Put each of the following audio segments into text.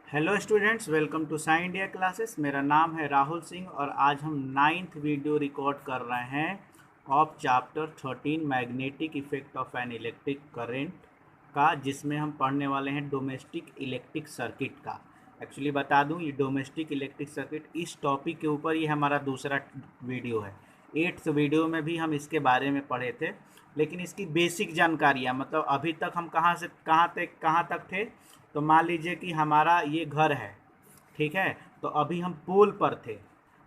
Hello students, welcome to Sai India classes. मेरा नाम है राहुल सिंह और आज हम 9th वीडियो रिकॉर्ड कर रहे हैं of chapter 13 magnetic effect of an electric current का, जिसमें हम पढ़ने वाले हैं डोमेस्टिक इलेक्ट्रिक सर्किट का। एक्चुअली बता दूं, ये डोमेस्टिक इलेक्ट्रिक सर्किट इस टॉपिक के ऊपर ये हमारा दूसरा वीडियो है। 8th वीडियो में भी हम इसके बारे में पढ़े थे, लेकिन इसकी बेसिक जानकारियाँ मतलब अभी तक हम कहाँ तक थे। तो मान लीजिए कि हमारा ये घर है, ठीक है। तो अभी हम पोल पर थे,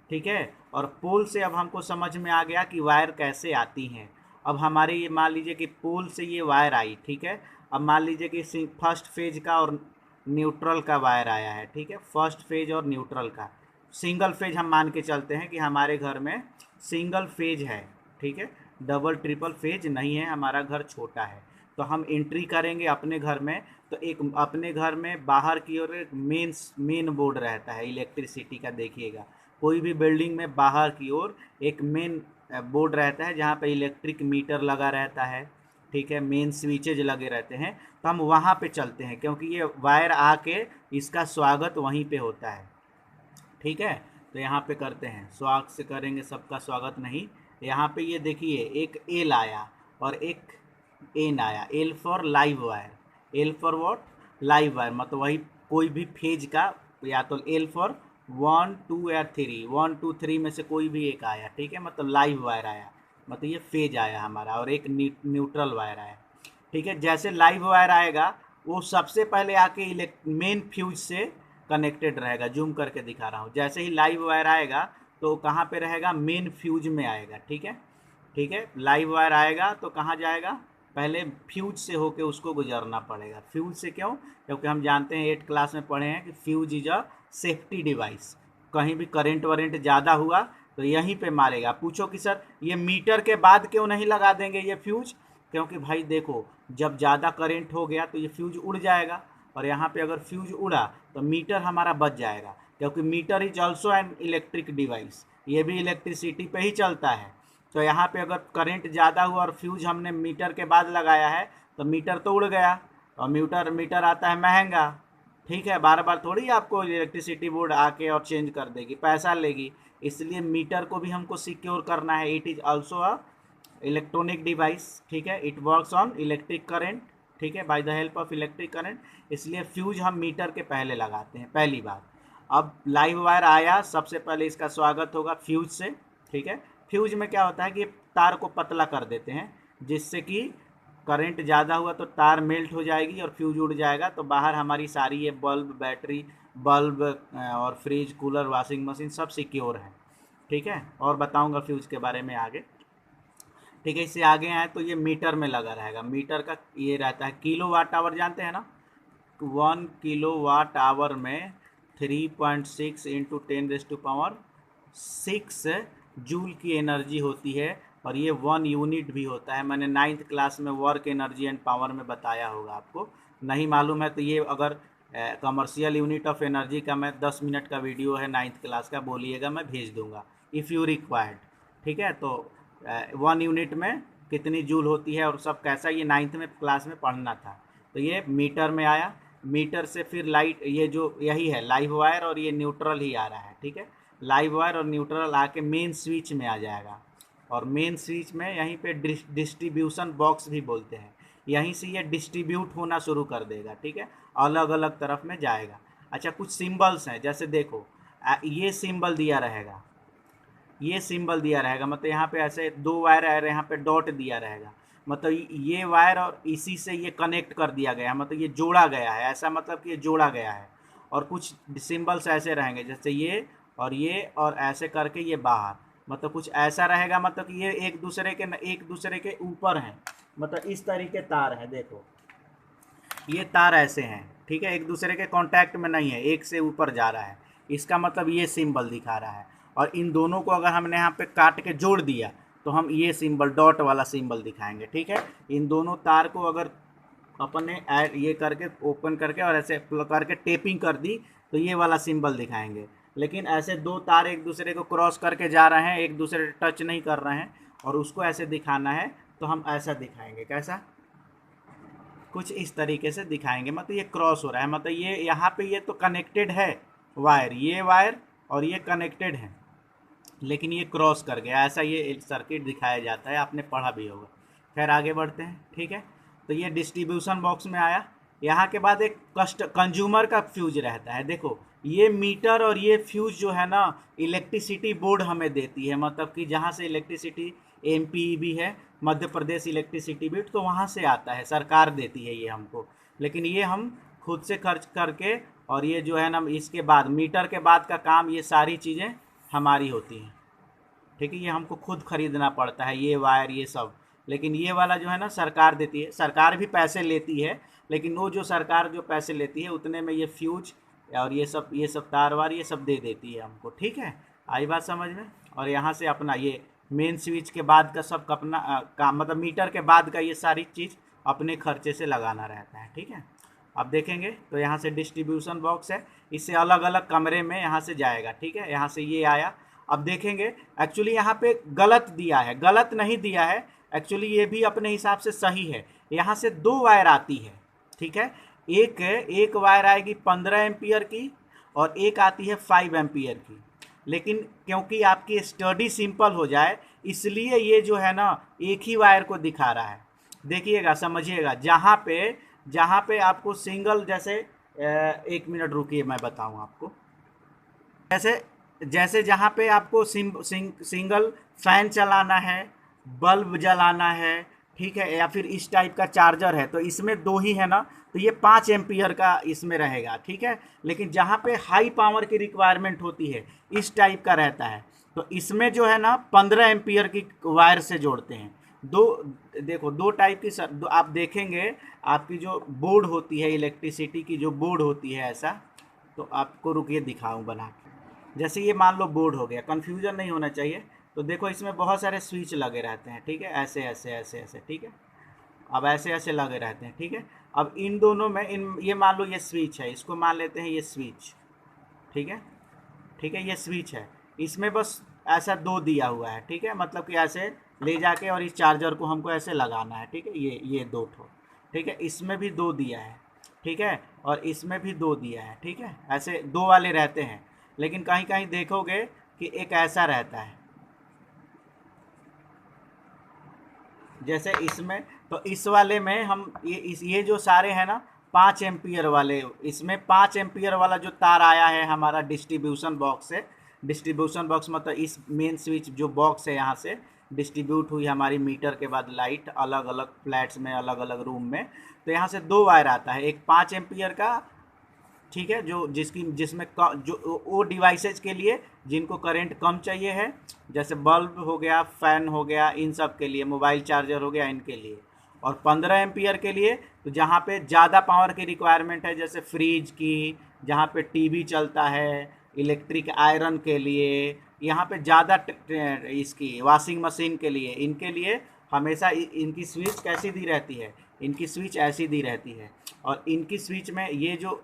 ठीक है। और पोल से अब हमको समझ में आ गया कि वायर कैसे आती हैं। अब हमारे ये मान लीजिए कि पोल से ये वायर आई, ठीक है। अब मान लीजिए कि फर्स्ट फेज का और न्यूट्रल का वायर आया है, ठीक है। फर्स्ट फेज और न्यूट्रल का सिंगल फेज हम मान के चलते हैं कि हमारे घर में सिंगल फेज है, ठीक है। डबल ट्रिपल फेज नहीं है, हमारा घर छोटा है। तो हम एंट्री करेंगे अपने घर में, तो एक अपने घर में बाहर की ओर एक मेन बोर्ड रहता है इलेक्ट्रिसिटी का। देखिएगा, कोई भी बिल्डिंग में बाहर की ओर एक मेन बोर्ड रहता है जहाँ पे इलेक्ट्रिक मीटर लगा रहता है, ठीक है। मेन स्विचेज लगे रहते हैं। तो हम वहाँ पे चलते हैं क्योंकि ये वायर आके इसका स्वागत वहीं पे होता है, ठीक है। तो यहाँ पे करते हैं, स्वागत से करेंगे, सबका स्वागत नहीं। यहाँ पे ये देखिए, एक एल आया और एक एन आया। L for live wire, L for what, live wire, मतलब वही कोई भी फेज का, या तो एल फॉर 1 2 या 3, 1 2 3 में से कोई भी एक आया, ठीक है। मतलब लाइव वायर आया, मतलब ये फेज आया हमारा, और एक न्यूट्रल वायर आया, ठीक है। जैसे लाइव वायर आएगा वो सबसे पहले आके मेन फ्यूज से कनेक्टेड रहेगा। जूम करके दिखा रहा हूँ। जैसे ही लाइव वायर आएगा तो कहाँ पे रहेगा, मेन फ्यूज में आएगा, ठीक है। ठीक है, लाइव वायर आएगा तो कहाँ जाएगा, पहले फ्यूज से होके उसको गुजरना पड़ेगा। फ्यूज से क्यों, क्योंकि हम जानते हैं 8 क्लास में पढ़े हैं कि fuse is a safety device. कहीं भी करंट वरेंट ज़्यादा हुआ तो यहीं पे मारेगा। पूछो कि सर ये मीटर के बाद क्यों नहीं लगा देंगे ये फ्यूज, क्योंकि भाई देखो, जब ज़्यादा करंट हो गया तो ये फ्यूज उड़ जाएगा, और यहाँ पे अगर फ्यूज उड़ा तो मीटर हमारा बच जाएगा, क्योंकि meter is also an electric device, ये भी इलेक्ट्रिसिटी पे ही चलता है। तो यहाँ पे अगर करंट ज़्यादा हुआ और फ्यूज हमने मीटर के बाद लगाया है तो मीटर तो उड़ गया, और मीटर मीटर आता है महंगा, ठीक है। बार बार थोड़ी आपको इलेक्ट्रिसिटी बोर्ड आके और चेंज कर देगी, पैसा लेगी। इसलिए मीटर को भी हमको सिक्योर करना है। It is also a electronic device, ठीक है। It works on electric current, ठीक है, by the help of electric current. इसलिए फ्यूज हम मीटर के पहले लगाते हैं, पहली बात। अब लाइव वायर आया, सबसे पहले इसका स्वागत होगा फ्यूज से, ठीक है। फ्यूज में क्या होता है कि तार को पतला कर देते हैं, जिससे कि करंट ज़्यादा हुआ तो तार मेल्ट हो जाएगी और फ्यूज उड़ जाएगा। तो बाहर हमारी सारी ये बल्ब, बैटरी, बल्ब और फ्रिज, कूलर, वॉशिंग मशीन सब सिक्योर है, ठीक है। और बताऊंगा फ्यूज के बारे में आगे, ठीक है। इससे आगे आए तो ये मीटर में लगा रहेगा। मीटर का ये रहता है किलो वाट आवर, जानते हैं ना। 1 किलो वाट आवर में 3.6 इंटू 10⁻⁶ जूल की एनर्जी होती है, और ये 1 यूनिट भी होता है। मैंने 9th क्लास में वर्क एनर्जी एंड पावर में बताया होगा, आपको नहीं मालूम है तो ये अगर कमर्शियल यूनिट ऑफ एनर्जी का मैं 10 मिनट का वीडियो है 9th क्लास का, बोलिएगा मैं भेज दूंगा इफ़ यू रिक्वायर्ड, ठीक है। तो 1 यूनिट में कितनी जूल होती है और सब कैसा, ये 9th में क्लास में पढ़ना था। तो ये मीटर में आया। मीटर से फिर लाइट, ये जो यही है लाइव वायर, और ये न्यूट्रल ही आ रहा है, ठीक है। लाइव वायर और न्यूट्रल आके मेन स्विच में आ जाएगा, और मेन स्विच में यहीं पे डिस्ट्रीब्यूशन बॉक्स भी बोलते हैं, यहीं से ये डिस्ट्रीब्यूट होना शुरू कर देगा, ठीक है। अलग अलग तरफ में जाएगा। अच्छा, कुछ सिंबल्स हैं, जैसे देखो ये सिंबल दिया रहेगा, ये सिंबल दिया रहेगा, मतलब यहाँ पे ऐसे 2 वायर है, यहाँ पे डॉट दिया रहेगा, मतलब ये वायर और इसी से ये कनेक्ट कर दिया गया है, मतलब ये जोड़ा गया है, ऐसा मतलब कि ये जोड़ा गया है। और कुछ सिंबल्स ऐसे रहेंगे जैसे ये और ऐसे करके ये बाहर, मतलब कुछ ऐसा रहेगा, मतलब कि ये एक दूसरे के ऊपर हैं, मतलब इस तरीके तार हैं। देखो ये तार ऐसे हैं, ठीक है, एक दूसरे के कांटेक्ट में नहीं है, एक से ऊपर जा रहा है, इसका मतलब ये सिंबल दिखा रहा है। और इन दोनों को अगर हमने यहाँ पे काट के जोड़ दिया तो हम ये सिंबल, डॉट वाला सिंबल दिखाएंगे, ठीक है। इन दोनों तार को अगर अपन ने ये करके ओपन करके और ऐसे करके टेपिंग कर दी तो ये वाला सिंबल दिखाएंगे। लेकिन ऐसे 2 तार एक दूसरे को क्रॉस करके जा रहे हैं, एक दूसरे टच नहीं कर रहे हैं, और उसको ऐसे दिखाना है तो हम ऐसा दिखाएंगे, कैसा, कुछ इस तरीके से दिखाएंगे। मतलब ये क्रॉस हो रहा है, मतलब ये यहाँ पे ये तो कनेक्टेड है वायर, ये वायर और ये कनेक्टेड है, लेकिन ये क्रॉस कर गया, ऐसा ये सर्किट दिखाया जाता है, आपने पढ़ा भी होगा। खैर आगे बढ़ते हैं, ठीक है। तो ये डिस्ट्रीब्यूशन बॉक्स में आया। यहाँ के बाद एक कंज्यूमर का फ्यूज रहता है। देखो ये मीटर और ये फ्यूज जो है ना, इलेक्ट्रिसिटी बोर्ड हमें देती है, मतलब कि जहाँ से इलेक्ट्रिसिटी एमपीईबी है, मध्य प्रदेश इलेक्ट्रिसिटी बोर्ड, तो वहाँ से आता है, सरकार देती है ये हमको, लेकिन ये हम खुद से खर्च करके, और ये जो है ना इसके बाद मीटर के बाद का काम, ये सारी चीज़ें हमारी होती हैं, ठीक है। ये हमको खुद खरीदना पड़ता है, ये वायर ये सब, लेकिन ये वाला जो है ना सरकार देती है। सरकार भी पैसे लेती है, लेकिन वो जो सरकार जो पैसे लेती है उतने में ये फ्यूज और ये सब तार वार ये सब दे देती है हमको, ठीक है। आई बात समझ में। और यहाँ से अपना ये मेन स्विच के बाद का सब अपना काम, मतलब मीटर के बाद का ये सारी चीज़ अपने खर्चे से लगाना रहता है, ठीक है। अब देखेंगे तो यहाँ से डिस्ट्रीब्यूशन बॉक्स है, इससे अलग अलग कमरे में यहाँ से जाएगा, ठीक है। यहाँ से ये आया। अब देखेंगे एक्चुअली यहाँ पे गलत दिया है, गलत नहीं दिया है एक्चुअली, ये भी अपने हिसाब से सही है। यहाँ से दो वायर आती है, ठीक है। एक वायर आएगी 15 एम्पियर की और एक आती है 5 एम्पियर की, लेकिन क्योंकि आपकी स्टडी सिंपल हो जाए इसलिए ये जो है ना एक ही वायर को दिखा रहा है। देखिएगा समझिएगा, जहाँ पे आपको सिंगल, जैसे एक मिनट रुकिए मैं बताऊँ आपको। जैसे जहाँ पे आपको सिंगल फैन चलाना है, बल्ब जलाना है, ठीक है, या फिर इस टाइप का चार्जर है, तो इसमें दो ही है ना, तो ये 5 एम्पियर का इसमें रहेगा, ठीक है। लेकिन जहाँ पे हाई पावर की रिक्वायरमेंट होती है इस टाइप का रहता है, तो इसमें जो है ना 15 एम्पियर की वायर से जोड़ते हैं। देखो दो टाइप की आप देखेंगे, आपकी जो बोर्ड होती है इलेक्ट्रिसिटी की, जो बोर्ड होती है ऐसा, तो आपको रुकिए दिखाऊं बना के। जैसे ये मान लो बोर्ड हो गया, कन्फ्यूजन नहीं होना चाहिए। तो देखो इसमें बहुत सारे स्विच लगे रहते हैं, ठीक है, ऐसे ऐसे ऐसे ऐसे, ठीक है। अब ऐसे ऐसे लगे रहते हैं, ठीक है। अब इन दोनों में ये मान लो ये स्विच है, इसको मान लेते हैं ये स्विच, ठीक है, ठीक है, ये स्विच है। इसमें बस ऐसा दो दिया हुआ है, ठीक है, मतलब कि ऐसे ले जाके और इस चार्जर को हमको ऐसे लगाना है, ठीक है। ये दो ठो, ठीक है। इसमें भी दो दिया है, ठीक है, और इसमें भी दो दिया है, ठीक है। ऐसे दो वाले रहते हैं, लेकिन कहीं कहीं देखोगे कि एक ऐसा रहता है, जैसे इसमें, तो इस वाले में हम ये जो सारे हैं ना 5 एम्पियर वाले, इसमें 5 एम्पियर वाला जो तार आया है हमारा डिस्ट्रीब्यूशन बॉक्स से, डिस्ट्रीब्यूशन बॉक्स मतलब इस मेन स्विच जो बॉक्स है यहाँ से डिस्ट्रीब्यूट हुई हमारी मीटर के बाद लाइट अलग अलग फ्लैट्स में, अलग अलग रूम में। तो यहाँ से दो वायर आता है, एक 5 एम्पियर का, ठीक है, जिसमें जो वो डिवाइसेज के लिए जिनको करंट कम चाहिए है, जैसे बल्ब हो गया, फैन हो गया, इन सब के लिए, मोबाइल चार्जर हो गया, इनके लिए। और 15 एम्पियर के लिए, तो जहाँ पे ज़्यादा पावर की रिक्वायरमेंट है, जैसे फ्रिज की, जहाँ पे टीवी चलता है, इलेक्ट्रिक आयरन के लिए, यहाँ पे ज़्यादा इसकी वॉशिंग मशीन के लिए, इनके लिए हमेशा इनकी स्विच कैसी दी रहती है, इनकी स्विच ऐसी दी रहती है। और इनकी स्विच में ये जो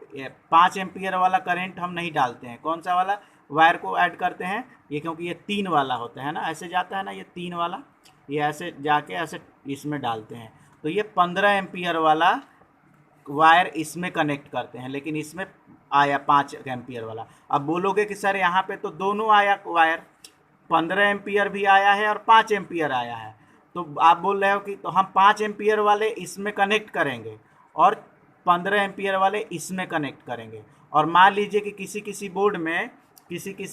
5 एम्पियर वाला करंट हम नहीं डालते हैं, कौन सा वाला वायर को ऐड करते हैं, ये क्योंकि ये 3 वाला होता है ना, ऐसे जाता है ना ये 3 वाला, ये ऐसे जाके ऐसे इसमें डालते हैं, तो ये 15 एम्पियर वाला वायर इसमें कनेक्ट करते हैं, लेकिन इसमें आया 5 एम्पियर वाला। अब बोलोगे कि सर यहाँ पे तो दोनों आया वायर, 15 एम्पियर भी आया है और 5 एम्पियर आया है, तो आप बोल रहे हो कि तो हम 5 एम्पियर वाले इसमें कनेक्ट करेंगे और 15 एम्पियर वाले इसमें कनेक्ट करेंगे। और मान लीजिए कि किसी किसी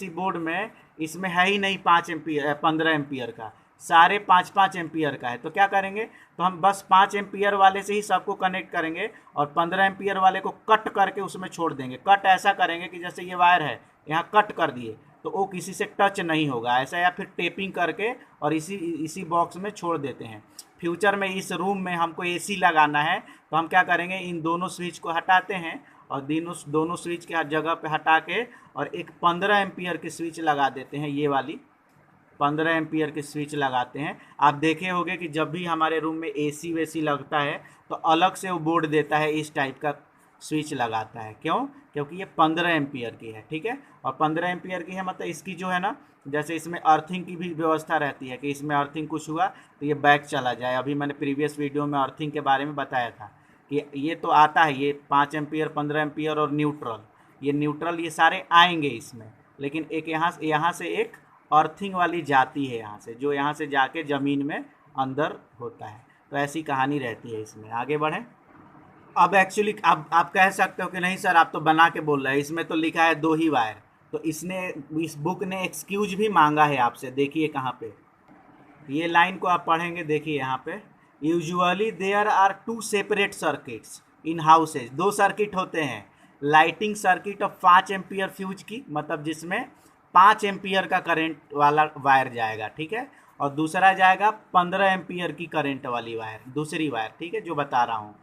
बोर्ड में इसमें है ही नहीं 5 एम्पियर 15 एम्पियर का, सारे 5-5 एम्पियर का है, तो क्या करेंगे, तो हम बस 5 एम्पियर वाले से ही सबको कनेक्ट करेंगे और 15 एम्पियर वाले को कट करके उसमें छोड़ देंगे। कट ऐसा करेंगे कि जैसे ये वायर है यहाँ कट कर दिए तो वो किसी से टच नहीं होगा ऐसा, या फिर टेपिंग करके और इसी बॉक्स में छोड़ देते हैं। फ्यूचर में इस रूम में हमको एसी लगाना है तो हम क्या करेंगे, इन दोनों स्विच को हटाते हैं और दोनों स्विच के जगह पे हटा के और एक 15 एम्पियर की स्विच लगा देते हैं, ये वाली 15 एम्पियर की स्विच लगाते हैं। आप देखे होंगे कि जब भी हमारे रूम में एसी वेसी लगता है तो अलग से वो बोर्ड देता है, इस टाइप का स्विच लगाता है, क्यों, क्योंकि ये 15 एम्पियर की है, ठीक है। और 15 एम्पियर की है मतलब इसकी जो है ना, जैसे इसमें अर्थिंग की भी व्यवस्था रहती है कि इसमें अर्थिंग कुछ हुआ तो ये बैक चला जाए। अभी मैंने प्रीवियस वीडियो में अर्थिंग के बारे में बताया था ये तो आता है, ये 5 एम्पियर 15 एम्पियर और न्यूट्रल, ये न्यूट्रल ये सारे आएंगे इसमें। लेकिन एक यहाँ से एक अर्थिंग वाली जाती है यहाँ से, जो यहाँ से जाके ज़मीन में अंदर होता है। तो ऐसी कहानी रहती है इसमें। आगे बढ़ें। अब एक्चुअली आप कह सकते हो कि नहीं सर आप तो बना के बोल रहे हैं, इसमें तो लिखा है 2 ही वायर। तो इसने इस बुक ने एक्सक्यूज भी मांगा है आपसे। देखिए कहाँ पे, ये लाइन को आप पढ़ेंगे, देखिए यहाँ पे, usually there are 2 separate circuits in houses. 2 circuit होते हैं, lighting circuit of 5 ampere fuse की, मतलब जिसमें 5 एम्पियर का करंट वाला वायर जाएगा, ठीक है, और दूसरा जाएगा 15 एम्पियर की करंट वाली वायर, दूसरी वायर, ठीक है, जो बता रहा हूँ,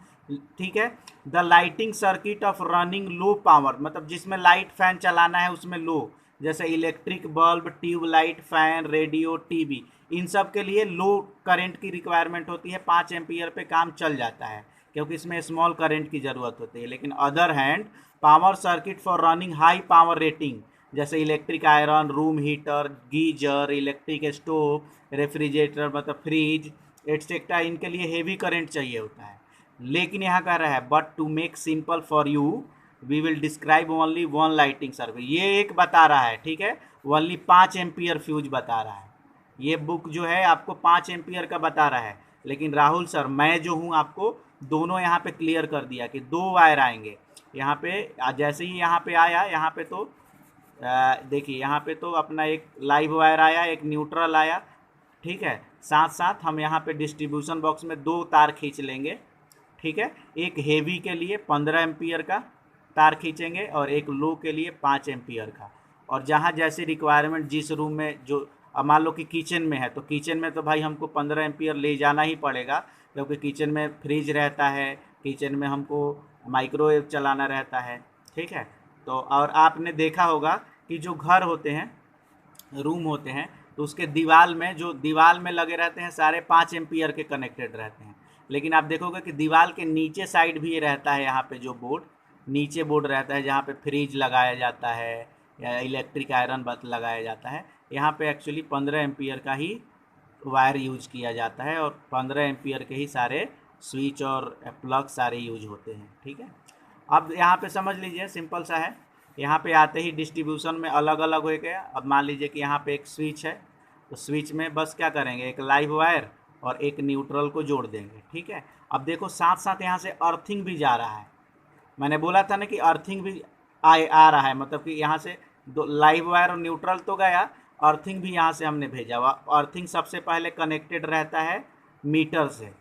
ठीक है। The lighting circuit of running low power, मतलब जिसमें लाइट फैन चलाना है उसमें लो, जैसे electric bulb, tubelight, fan, radio, TV, इन सब के लिए लो करंट की रिक्वायरमेंट होती है। 5 एम्पियर पे काम चल जाता है क्योंकि इसमें स्मॉल करंट की ज़रूरत होती है। लेकिन other hand power circuit for running high power rating, जैसे electric iron, room heater, geyser, electric stove, refrigerator मतलब फ्रिज एटसेट्रा, इनके लिए हेवी करंट चाहिए होता है। लेकिन यहाँ कह रहा है but to make simple for you we will describe only one lighting circuit. ये एक बता रहा है, ठीक है, ओनली 5 एम्पियर फ्यूज बता रहा है। ये बुक जो है आपको 5 एम्पियर का बता रहा है। लेकिन राहुल सर मैं जो हूँ आपको दोनों यहाँ पे क्लियर कर दिया कि 2 वायर आएंगे यहाँ पे। जैसे ही यहाँ पे आया, यहाँ पे तो देखिए यहाँ पे तो अपना एक लाइव वायर आया, एक न्यूट्रल आया, ठीक है। साथ साथ हम यहाँ पे डिस्ट्रीब्यूशन बॉक्स में 2 तार खींच लेंगे, ठीक है। एक हेवी के लिए 15 एम्पियर का तार खींचेंगे और एक लो के लिए 5 एम्पियर का। और जहाँ जैसी रिक्वायरमेंट जिस रूम में, जो अब मान लो कि किचन में है तो किचन में तो भाई हमको 15 एम्पियर ले जाना ही पड़ेगा, क्योंकि किचन में फ्रिज रहता है, किचन में हमको माइक्रोवेव चलाना रहता है, ठीक है। तो और आपने देखा होगा कि जो घर होते हैं, रूम होते हैं, तो उसके दीवार में, जो दीवार में लगे रहते हैं सारे 5 एम्पियर के कनेक्टेड रहते हैं। लेकिन आप देखोगे कि दीवार के नीचे साइड भी रहता है, यहाँ पे जो बोर्ड, नीचे बोर्ड रहता है जहाँ पे फ्रिज लगाया जाता है या इलेक्ट्रिक आयरन बल्ब लगाया जाता है, यहाँ पे एक्चुअली 15 एम्पियर का ही वायर यूज किया जाता है और 15 एम्पियर के ही सारे स्विच और प्लग सारे यूज होते हैं, ठीक है। अब यहाँ पे समझ लीजिए सिंपल सा है, यहाँ पे आते ही डिस्ट्रीब्यूशन में अलग अलग हो गया। अब मान लीजिए कि यहाँ पे एक स्विच है, तो स्विच में बस क्या करेंगे, एक लाइव वायर और एक न्यूट्रल को जोड़ देंगे, ठीक है। अब देखो साथ साथ यहाँ से अर्थिंग भी जा रहा है। मैंने बोला था ना कि अर्थिंग भी आ रहा है, मतलब कि यहाँ से 2 लाइव वायर और न्यूट्रल तो गया, अर्थिंग भी यहाँ से हमने भेजा हुआ। अर्थिंग सबसे पहले कनेक्टेड रहता है मीटर से।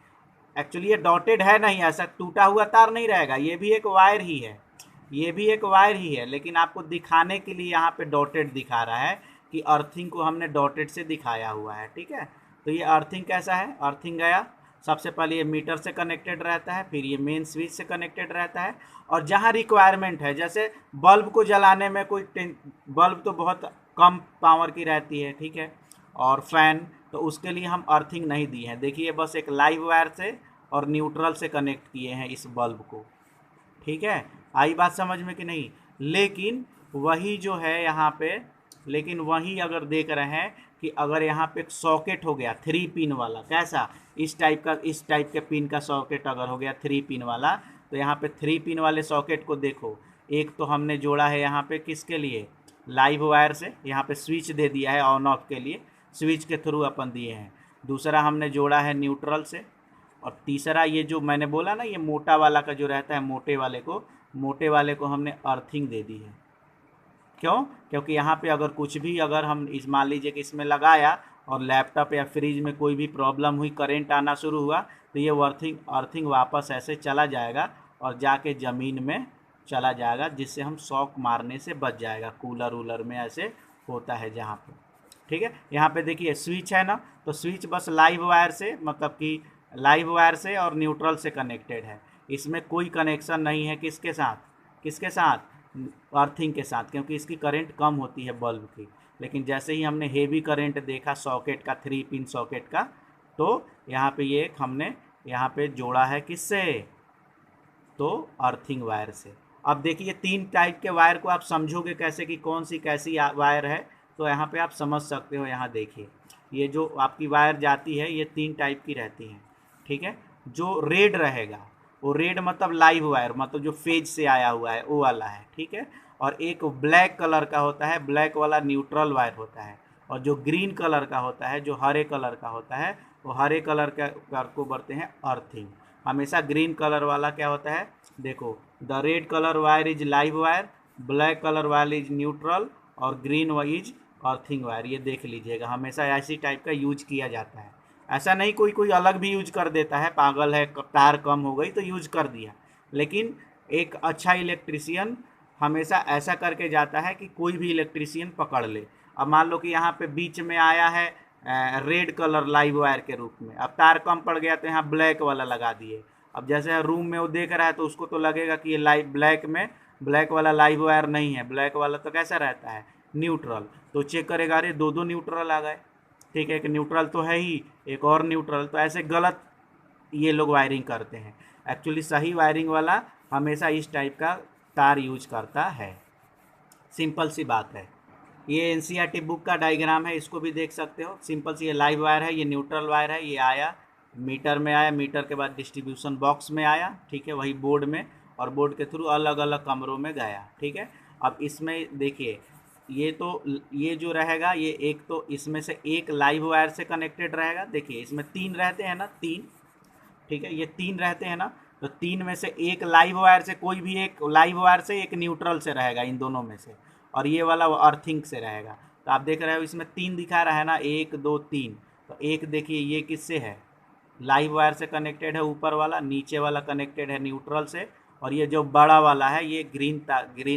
एक्चुअली ये डॉटेड है नहीं, ऐसा टूटा हुआ तार नहीं रहेगा, ये भी एक वायर ही है, ये भी एक वायर ही है, लेकिन आपको दिखाने के लिए यहाँ पे डॉटेड दिखा रहा है कि अर्थिंग को हमने डॉटेड से दिखाया हुआ है, ठीक है। तो ये अर्थिंग कैसा है, अर्थिंग गया, सबसे पहले ये मीटर से कनेक्टेड रहता है, फिर ये मेन स्विच से कनेक्टेड रहता है। और जहाँ रिक्वायरमेंट है, जैसे बल्ब को जलाने में कोई बल्ब तो बहुत कम पावर की रहती है, ठीक है, और फैन, तो उसके लिए हम अर्थिंग नहीं दी है। देखिए बस एक लाइव वायर से और न्यूट्रल से कनेक्ट किए हैं इस बल्ब को, ठीक है। आई बात समझ में कि नहीं। लेकिन वही जो है यहाँ पे, लेकिन वही अगर देख रहे हैं कि अगर यहाँ पे एक सॉकेट हो गया 3 पिन वाला, कैसा, इस टाइप के पिन का सॉकेट अगर हो गया 3 पिन वाला, तो यहाँ पे 3 पिन वाले सॉकेट को देखो, एक तो हमने जोड़ा है यहाँ पे किसके लिए, लाइव वायर से, यहाँ पे स्विच दे दिया है ऑन ऑफ के लिए, स्विच के थ्रू अपन दिए हैं। दूसरा हमने जोड़ा है न्यूट्रल से, और तीसरा ये जो मैंने बोला ना, ये मोटा वाला का जो रहता है, मोटे वाले को हमने अर्थिंग दे दी है। क्यों, क्योंकि यहाँ पे अगर कुछ भी, अगर हम इस मान लीजिए कि इसमें लगाया और लैपटॉप या फ्रिज में कोई भी प्रॉब्लम हुई, करंट आना शुरू हुआ, तो ये अर्थिंग वापस ऐसे चला जाएगा और जाके ज़मीन में चला जाएगा, जिससे हम शॉक मारने से बच जाएगा। कूलर वूलर में ऐसे होता है जहाँ पे, ठीक है। यहाँ पे देखिए स्विच है ना, तो स्विच बस लाइव वायर से, मतलब कि लाइव वायर से और न्यूट्रल से कनेक्टेड है, इसमें कोई कनेक्शन नहीं है किसके साथ, अर्थिंग के साथ, क्योंकि इसकी करंट कम होती है बल्ब की। लेकिन जैसे ही हमने हेवी करंट देखा सॉकेट का, 3 पिन सॉकेट का, तो यहाँ पे ये हमने यहाँ पे जोड़ा है किससे, तो अर्थिंग वायर से। अब देखिए 3 टाइप के वायर को आप समझोगे कैसे कि कौन सी कैसी वायर है, तो यहाँ पे आप समझ सकते हो। यहाँ देखिए ये जो आपकी वायर जाती है ये 3 टाइप की रहती हैं, ठीक है। जो रेड रहेगा वो रेड मतलब लाइव वायर, मतलब जो फेज से आया हुआ है वो वाला है, ठीक है। और एक ब्लैक कलर का होता है, ब्लैक वाला न्यूट्रल वायर होता है। और जो ग्रीन कलर का होता है, जो हरे कलर का होता है, वो हरे कलर का को बोलते हैं अर्थिंग। हमेशा ग्रीन कलर वाला क्या होता है, देखो, the red colour wire is live wire, black colour wire is neutral और green wire is earthing wire. ये देख लीजिएगा, हमेशा ऐसी टाइप का यूज किया जाता है। ऐसा नहीं कोई कोई अलग भी यूज कर देता है, पागल है, तार कम हो गई तो यूज कर दिया। लेकिन एक अच्छा इलेक्ट्रिशियन हमेशा ऐसा करके जाता है कि कोई भी इलेक्ट्रिशियन पकड़ ले। अब मान लो कि यहाँ पे बीच में आया है रेड कलर लाइव वायर के रूप में, अब तार कम पड़ गया तो यहाँ ब्लैक वाला लगा दिए। अब जैसे रूम में वो देख रहा है तो उसको तो लगेगा कि ये लाइव ब्लैक में ब्लैक वाला लाइव वायर नहीं है, ब्लैक वाला तो कैसा रहता है, न्यूट्रल। तो चेक करेगा, अरे दो दो न्यूट्रल आ गए, ठीक है, एक न्यूट्रल तो है ही, एक और न्यूट्रल। तो ऐसे गलत ये लोग वायरिंग करते हैं। एक्चुअली सही वायरिंग वाला हमेशा इस टाइप का तार यूज करता है। सिंपल सी बात है। ये एनसीईआरटी बुक का डायग्राम है, इसको भी देख सकते हो। सिंपल सी, ये लाइव वायर है, ये न्यूट्रल वायर है, ये आया मीटर में, आया मीटर के बाद डिस्ट्रीब्यूशन बॉक्स में आया, ठीक है, वही बोर्ड में, और बोर्ड के थ्रू अलग अलग कमरों में गया, ठीक है। अब इसमें देखिए, ये तो ये जो रहेगा, ये एक तो इसमें से एक लाइव वायर से कनेक्टेड रहेगा। देखिए इसमें तीन रहते हैं ना, तीन, ठीक है, ये तीन रहते हैं ना, तो तीन में से एक लाइव वायर से, कोई भी एक लाइव वायर से, एक न्यूट्रल से रहेगा, इन दोनों में से, और ये वाला अर्थिंग से रहेगा। तो आप देख रहे हो इसमें तीन दिखा रहा है ना, एक दो तीन। तो एक देखिए ये किससे है, लाइव वायर से कनेक्टेड है ऊपर वाला, नीचे वाला कनेक्टेड है न्यूट्रल से, और ये जो बड़ा वाला है ये ग्रीन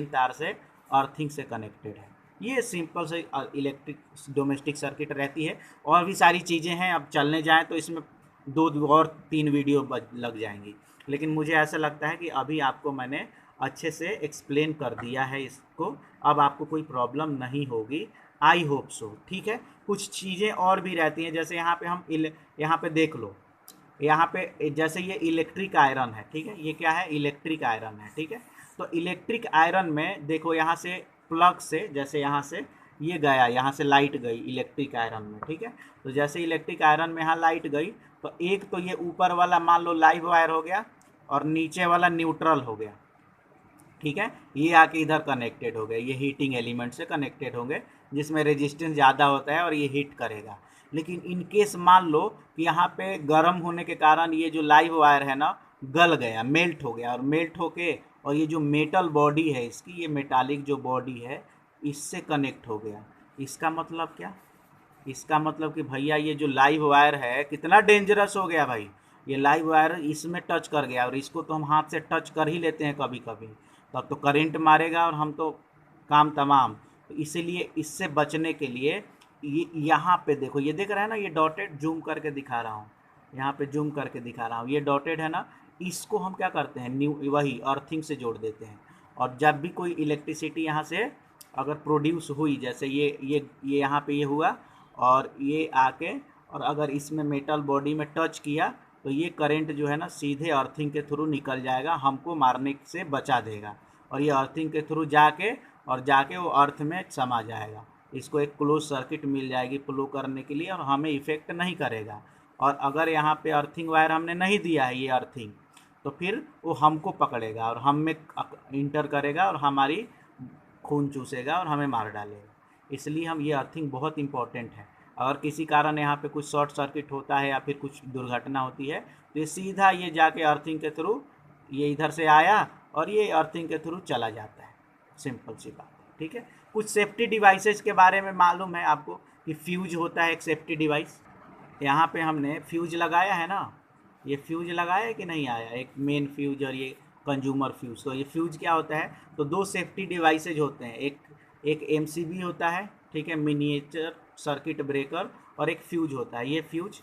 तार से अर्थिंग से कनेक्टेड है। ये सिंपल से इलेक्ट्रिक डोमेस्टिक सर्किट रहती है। और भी सारी चीज़ें हैं, अब चलने जाएँ तो इसमें दो और तीन वीडियो लग जाएंगी, लेकिन मुझे ऐसा लगता है कि अभी आपको मैंने अच्छे से एक्सप्लेन कर दिया है इसको। अब आपको कोई प्रॉब्लम नहीं होगी, आई होप सो, ठीक है। कुछ चीज़ें और भी रहती हैं, जैसे यहाँ पे हम यहाँ पे देख लो, यहाँ पे जैसे ये इलेक्ट्रिक आयरन है, ठीक है, ये क्या है, इलेक्ट्रिक आयरन है, ठीक है। तो इलेक्ट्रिक आयरन में देखो, यहाँ से प्लग से, जैसे यहाँ से ये गया, यहाँ से लाइट गई इलेक्ट्रिक आयरन में, ठीक है। तो जैसे इलेक्ट्रिक आयरन में यहाँ लाइट गई, तो एक तो ये ऊपर वाला मान लो लाइव वायर हो गया, और नीचे वाला न्यूट्रल हो गया, ठीक है। ये आके इधर कनेक्टेड हो गए, ये हीटिंग एलिमेंट से कनेक्टेड होंगे, जिसमें रेजिस्टेंस ज़्यादा होता है और ये हीट करेगा। लेकिन इन केस मान लो कि यहाँ पे गर्म होने के कारण ये जो लाइव वायर है ना, गल गया, मेल्ट हो गया, और मेल्ट होके, और ये जो मेटल बॉडी है इसकी, ये मेटालिक जो बॉडी है, इससे कनेक्ट हो गया। इसका मतलब क्या, इसका मतलब कि भैया ये जो लाइव वायर है कितना डेंजरस हो गया भाई। ये लाइव वायर इसमें टच कर गया, और इसको तो हम हाथ से टच कर ही लेते हैं कभी कभी, तब तो करंट मारेगा और हम तो काम तमाम। तो इसीलिए इससे बचने के लिए ये यहाँ पे देखो, ये देख रहा है ना, ये डॉटेड, जूम करके दिखा रहा हूँ, यहाँ पे जूम करके दिखा रहा हूँ, ये डॉटेड है ना, इसको हम क्या करते हैं, न्यू वही अर्थिंग से जोड़ देते हैं। और जब भी कोई इलेक्ट्रिसिटी यहाँ से अगर प्रोड्यूस हुई, जैसे ये यहाँ पे ये हुआ, और ये आके, और अगर इसमें मेटल बॉडी में टच किया, तो ये करंट जो है ना सीधे अर्थिंग के थ्रू निकल जाएगा, हमको मारने से बचा देगा, और ये अर्थिंग के थ्रू जाके वो अर्थ में समा जाएगा। इसको एक क्लोज सर्किट मिल जाएगी फ्लो करने के लिए, और हमें इफ़ेक्ट नहीं करेगा। और अगर यहाँ पे अर्थिंग वायर हमने नहीं दिया है, ये अर्थिंग, तो फिर वो हमको पकड़ेगा और हम में इंटर करेगा, और हमारी खून चूसेगा और हमें मार डालेगा। इसलिए हम ये अर्थिंग बहुत इंपॉर्टेंट है। अगर किसी कारण यहाँ पे कुछ शॉर्ट सर्किट होता है या फिर कुछ दुर्घटना होती है, तो ये सीधा ये जाके अर्थिंग के थ्रू, ये इधर से आया और ये अर्थिंग के थ्रू चला जाता है। सिंपल सी बात है, ठीक है। कुछ सेफ्टी डिवाइसेस के बारे में मालूम है आपको कि फ्यूज होता है एक सेफ्टी डिवाइस। यहाँ पे हमने फ्यूज लगाया है ना, ये फ्यूज लगाया है कि नहीं आया, एक मेन फ्यूज और ये कंज्यूमर फ्यूज। तो ये फ्यूज क्या होता है, तो दो सेफ्टी डिवाइसेज होते हैं, एक एमसीबी होता है, ठीक है, मिनिएचर सर्किट ब्रेकर, और एक फ्यूज होता है, ये फ्यूज,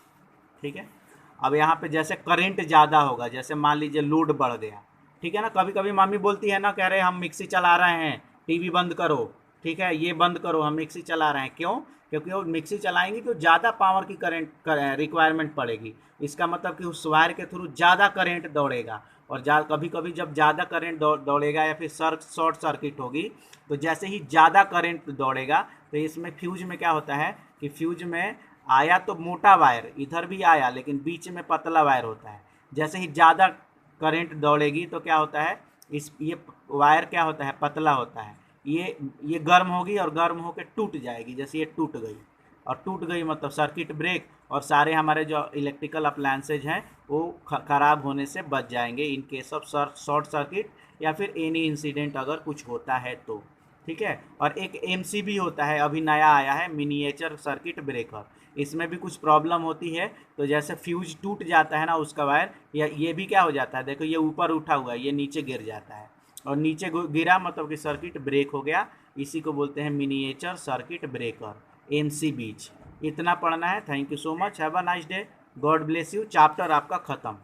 ठीक है। अब यहाँ पे जैसे करंट ज़्यादा होगा, जैसे मान लीजिए लोड बढ़ गया, ठीक है ना, कभी कभी मम्मी बोलती है ना, कह रहे हम मिक्सी चला रहे हैं, टीवी बंद करो, ठीक है, ये बंद करो, हम मिक्सी चला रहे हैं, क्यों, क्योंकि वो मिक्सी चलाएंगे तो ज़्यादा पावर की करंट रिक्वायरमेंट पड़ेगी। इसका मतलब कि उस वायर के थ्रू ज़्यादा करंट दौड़ेगा, और कभी कभी जब ज़्यादा करंट दौड़ेगा या फिर शॉर्ट सर्किट होगी, तो जैसे ही ज़्यादा करंट दौड़ेगा, तो इसमें फ्यूज में क्या होता है कि फ्यूज में आया तो मोटा वायर इधर भी आया, लेकिन बीच में पतला वायर होता है। जैसे ही ज़्यादा करंट दौड़ेगी तो क्या होता है, ये वायर क्या होता है, पतला होता है, ये गर्म होगी और गर्म होकर टूट जाएगी। जैसे ये टूट गई, और टूट गई मतलब सर्किट ब्रेक, और सारे हमारे जो इलेक्ट्रिकल अप्लायंसेज हैं वो ख़राब होने से बच जाएंगे in case of short circuit या फिर एनी इंसिडेंट अगर कुछ होता है तो। ठीक है। और एक एमसीबी होता है, अभी नया आया है, मिनिएचर सर्किट ब्रेकर। इसमें भी कुछ प्रॉब्लम होती है, तो जैसे फ्यूज टूट जाता है ना उसका वायर, या ये भी क्या हो जाता है, देखो ये ऊपर उठा हुआ है, ये नीचे गिर जाता है, और नीचे गिरा मतलब कि सर्किट ब्रेक हो गया। इसी को बोलते हैं मिनिएचर सर्किट ब्रेकर, एमसीबीज। इतना पढ़ना है। Thank you so much, have a nice day, God bless you. Chapter आपका ख़त्म।